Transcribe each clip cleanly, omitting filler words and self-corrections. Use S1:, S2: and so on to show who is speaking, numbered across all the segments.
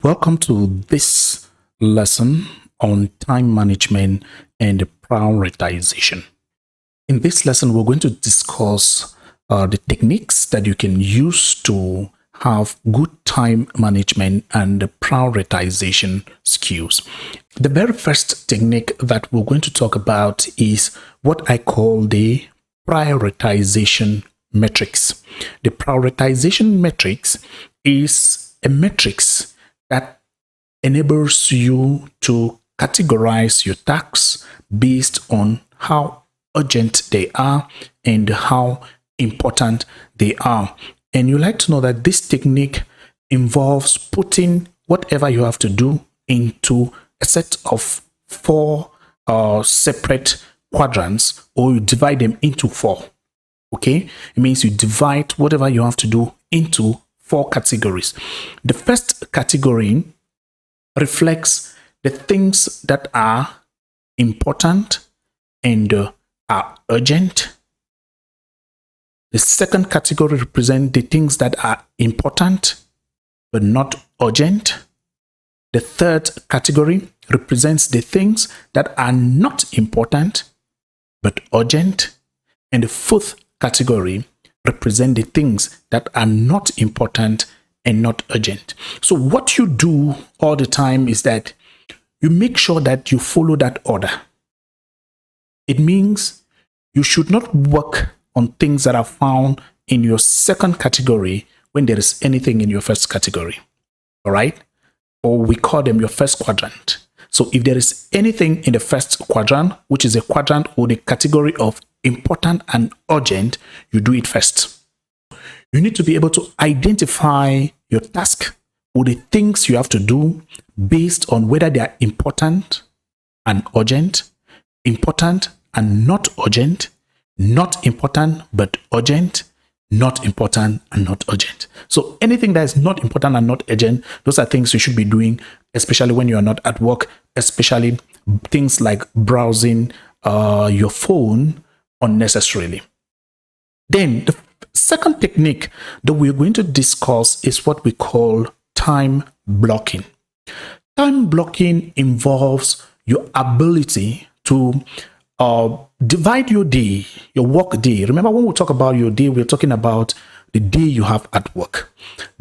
S1: Welcome to this lesson on time management and prioritization. In this lesson, we're going to discuss the techniques that you can use to have good time management and prioritization skills. The very first technique that we're going to talk about is what I call the prioritization matrix. The prioritization matrix is a matrix that enables you to categorize your tasks based on how urgent they are and how important they are. And you like to know that this technique involves putting whatever you have to do into a set of four separate quadrants, or you divide them into four. Okay, it means you divide whatever you have to do into four categories. The first category reflects the things that are important and are urgent. The second category represents the things that are important but not urgent. The third category represents the things that are not important but urgent. And the fourth category represent the things that are not important and not urgent. So what you do all the time is that you make sure that you follow that order. It means you should not work on things that are found in your second category when there is anything in your first category. All right? Or we call them your first quadrant. So if there is anything in the first quadrant, which is a quadrant or the category of important and urgent, you do it first. You need to be able to identify your task or the things you have to do based on whether they are important and urgent, important and not urgent, not important but urgent, not important and not urgent. So anything that is not important and not urgent, those are things you should be doing, especially when you are not at work, especially things like browsing your phone unnecessarily. Then the second technique that we're going to discuss is what we call time blocking. Time blocking involves your ability to divide your day, your work day. Remember, when we talk about your day, we're talking about the day you have at work.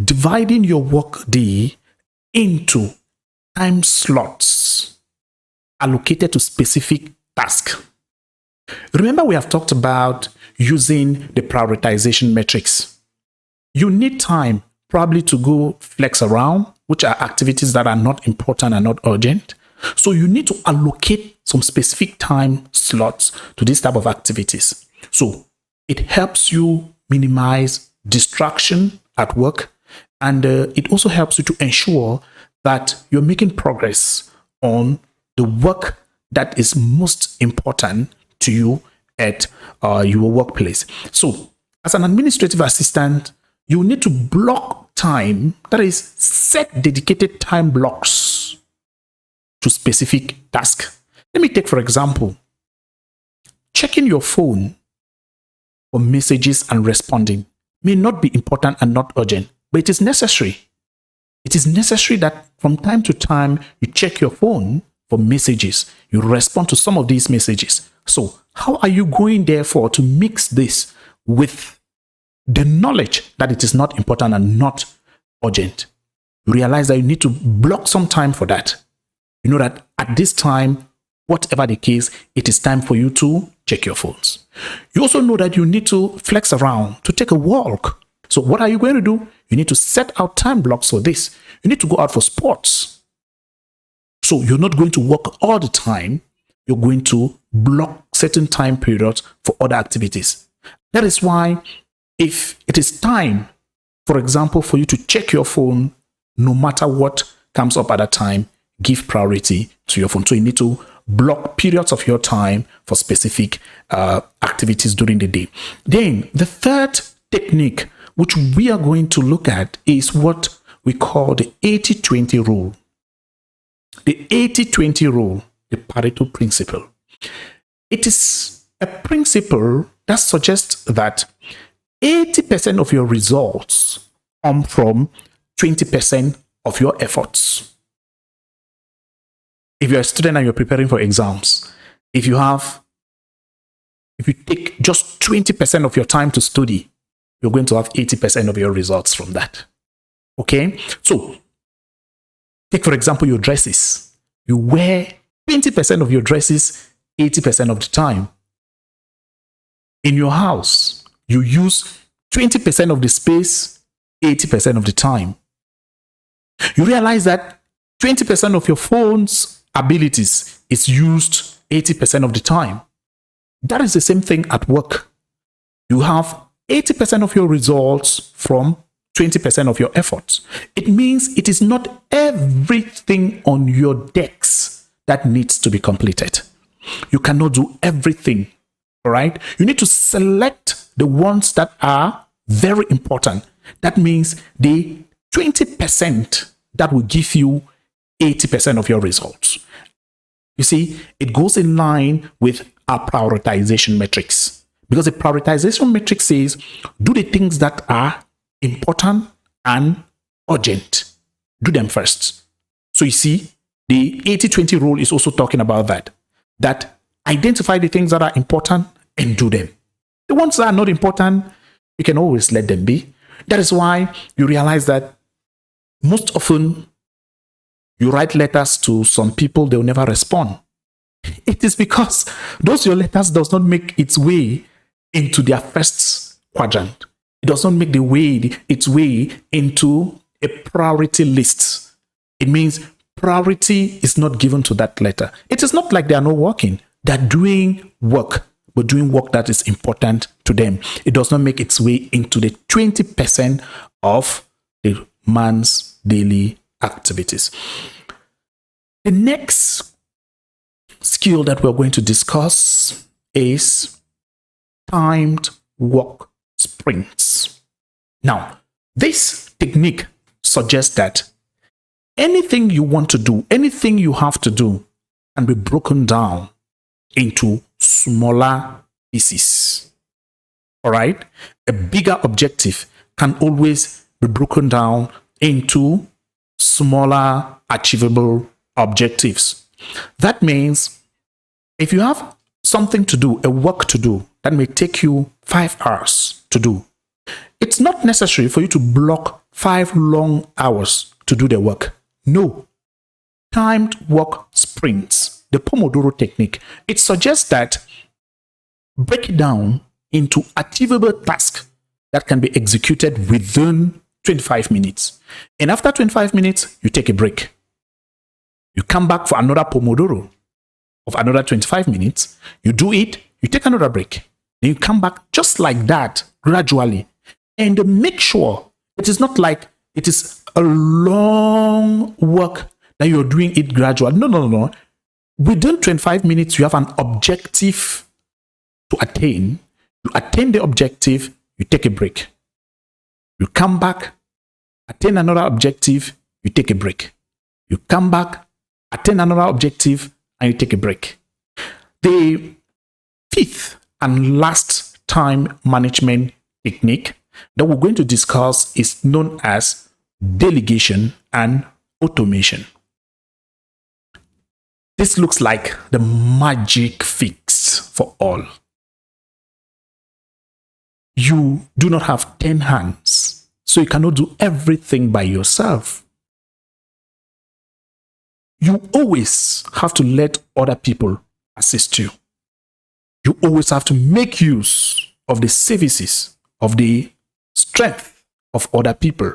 S1: Dividing your work day into time slots allocated to specific tasks. Remember, we have talked about using the prioritization matrix. You need time probably to go flex around, which are activities that are not important and not urgent. So you need to allocate some specific time slots to this type of activities. So it helps you minimize distraction at work, and it also helps you to ensure that you're making progress on the work that is most important to you at your workplace. So as an administrative assistant, you need to block time, that is, set dedicated time blocks to specific tasks. Let me take, for example, checking your phone for messages and responding may not be important and not urgent, but it is necessary. It is necessary that from time to time you check your phone for messages, you respond to some of these messages. So how are you going, therefore, to mix this with the knowledge that it is not important and not urgent? You realize that you need to block some time for that. You know that at this time, whatever the case, it is time for you to check your phones. You also know that you need to flex around, to take a walk. So what are you going to do? You need to set out time blocks for this. You need to go out for sports. So you're not going to work all the time. You're going to block certain time periods for other activities. That is why if it is time, for example, for you to check your phone, no matter what comes up at that time, give priority to your phone. So you need to block periods of your time for specific activities during the day. Then the third technique, which we are going to look at, is what we call the 80-20 rule. The 80-20 rule, the Pareto Principle. It is a principle that suggests that 80% of your results come from 20% of your efforts. If you're a student and you're preparing for exams, if you take just 20% of your time to study, you're going to have 80% of your results from that. Okay? So, take for example your dresses. You wear 20% of your dresses 80% of the time. In your house, you use 20% of the space 80% of the time. You realize that 20% of your phone's abilities is used 80% of the time. That is the same thing at work. You have 80% of your results from 20% of your efforts. It means it is not everything on your decks that needs to be completed. You cannot do everything, all right? You need to select the ones that are very important. That means the 20% that will give you 80% of your results. You see, it goes in line with our prioritization matrix, because the prioritization matrix says do the things that are important and urgent. Do them first. So you see, the 80-20 rule is also talking about that identify the things that are important and do them. The ones that are not important, you can always let them be. That is why you realize that most often you write letters to some people, they'll never respond. It is because those your letters does not make its way into their first quadrant. It does not make its way into a priority list. It means priority is not given to that letter. It is not like they are not working. They're doing work, but doing work that is important to them. It does not make its way into the 20% of the man's daily activities. The next skill that we're going to discuss is timed work sprints. Now, this technique suggests that anything you want to do, anything you have to do, can be broken down into smaller pieces. All right? A bigger objective can always be broken down into smaller achievable objectives. That means if you have something to do, a work to do that may take you 5 hours to do, it's not necessary for you to block 5 long hours to do the work. No. Timed work sprints, the Pomodoro technique, it suggests that break it down into achievable tasks that can be executed within 25 minutes. And after 25 minutes, you take a break. You come back for another Pomodoro of another 25 minutes. You do it, you take another break. Then you come back just like that, gradually. And make sure it is not like it is a long work that you're doing it gradual. No. Within 25 minutes, you have an objective to attain. You attain the objective, you take a break. You come back, attain another objective, you take a break. You come back, attain another objective, and you take a break. The fifth and last time management technique that we're going to discuss is known as delegation and automation. This looks like the magic fix for all. You do not have 10 hands, so you cannot do everything by yourself. You always have to let other people assist you. You always have to make use of the services, of the strength of other people.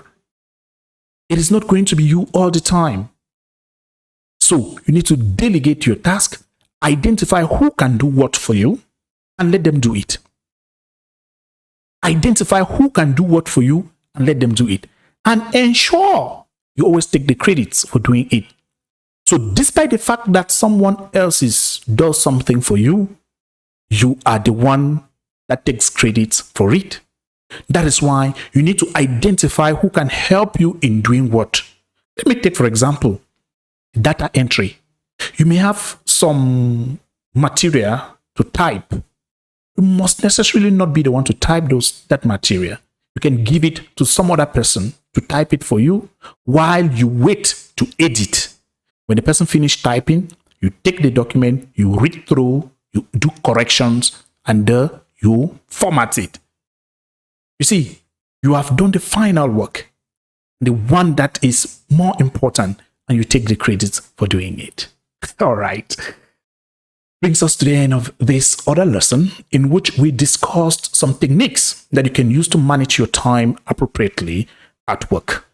S1: It is not going to be you all the time. So you need to delegate your task, identify who can do what for you, and let them do it. Identify who can do what for you and let them do it. And ensure you always take the credits for doing it. So despite the fact that someone else does something for you, you are the one that takes credits for it. That is why you need to identify who can help you in doing what. Let me take, for example, data entry. You may have some material to type. You must necessarily not be the one to type that material. You can give it to some other person to type it for you while you wait to edit. When the person finished typing, you take the document, you read through, you do corrections, and you format it. You see, you have done the final work, the one that is more important, and you take the credit for doing it. All right. Brings us to the end of this other lesson, in which we discussed some techniques that you can use to manage your time appropriately at work.